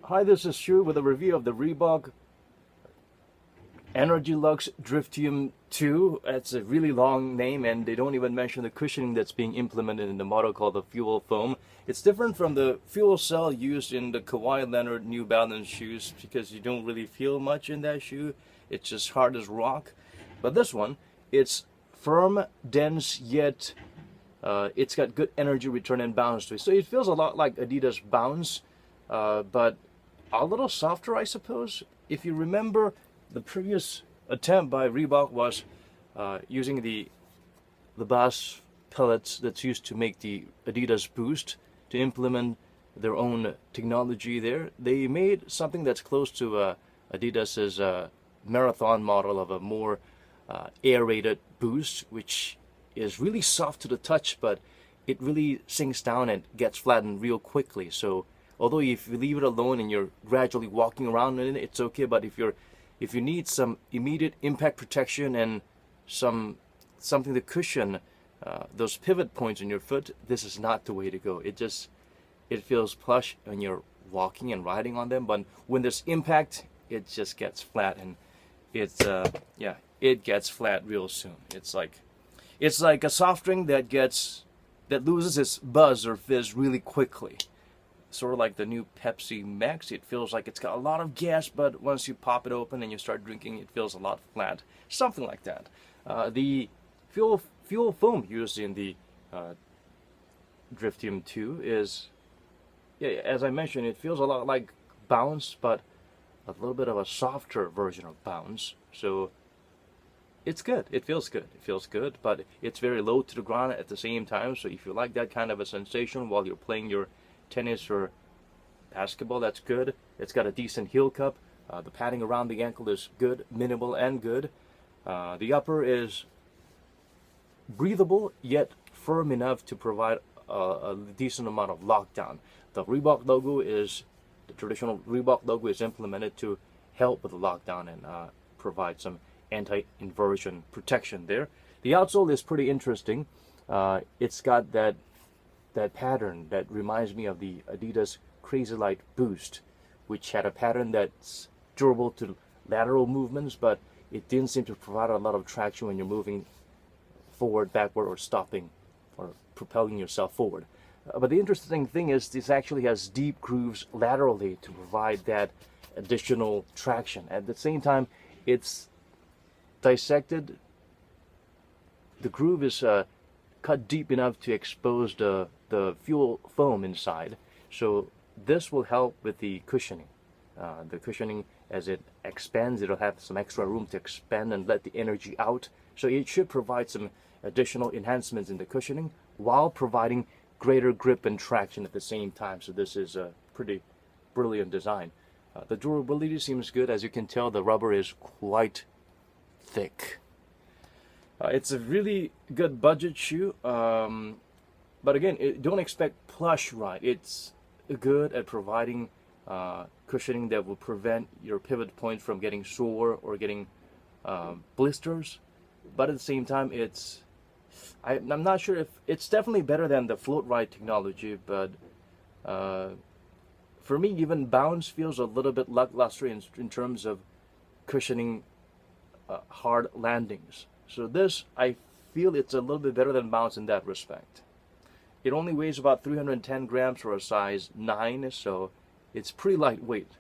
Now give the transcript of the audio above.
Hi, this is Shu with a review of the Reebok energylux driftium 2. It's a really long name, and they don't even mention the cushioning that's being implemented in the model called the fuel foam. It's different from the fuel cell used in the Kawhi Leonard New Balance shoes because you don't really feel much in that shoe. It's just hard as rock. But this one, it's firm, dense, yet it's got good energy return and bounce to it. So it feels a lot like Adidas Bounce, but a little softer, I suppose. If you remember, the previous attempt by Reebok was using the bass pellets that's used to make the Adidas Boost to implement their own technology there. They made something that's close to Adidas's marathon model of a more aerated boost, which is really soft to the touch, but it really sinks down and gets flattened real quickly. So although if you leave it alone and you're gradually walking around in it, it's okay. But if you need some immediate impact protection and something to cushion those pivot points in your foot, this is not the way to go. It feels plush when you're walking and riding on them, but when there's impact, it just gets flat, and it gets flat real soon. It's like a soft drink that loses its buzz or fizz really quickly. Sort of like the new Pepsi Max. It feels like it's got a lot of gas, but once you pop it open and you start drinking, it feels a lot flat. Something like that. The fuel foam used in the Driftium 2 is, as I mentioned, it feels a lot like Bounce, but a little bit of a softer version of Bounce. So it's good. It feels good. It feels good, but it's very low to the ground at the same time. So if you like that kind of a sensation while you're playing your tennis or basketball, that's good. It's got a decent heel cup. The padding around the ankle is good, minimal and good. The upper is breathable yet firm enough to provide a decent amount of lockdown. The traditional Reebok logo is implemented to help with the lockdown and provide some anti-inversion protection there. The outsole is pretty interesting. It's got that pattern that reminds me of the Adidas Crazy Light Boost, which had a pattern that's durable to lateral movements, but it didn't seem to provide a lot of traction when you're moving forward, backward, or stopping or propelling yourself forward. But the interesting thing is this actually has deep grooves laterally to provide that additional traction. At the same time, it's dissected. The groove is cut deep enough to expose the fuel foam inside. So this will help with the cushioning. The cushioning, as it expands, it'll have some extra room to expand and let the energy out. So it should provide some additional enhancements in the cushioning while providing greater grip and traction at the same time. So this is a pretty brilliant design. The durability seems good. As you can tell, the rubber is quite thick. It's a really good budget shoe, but again, don't expect plush ride. It's good at providing cushioning that will prevent your pivot points from getting sore or getting blisters, but at the same time, I'm not sure if it's definitely better than the float ride technology, but for me, even Bounce feels a little bit lackluster in terms of cushioning hard landings. So this, I feel it's a little bit better than Bounce in that respect. It only weighs about 310 grams for a size 9, so it's pretty lightweight.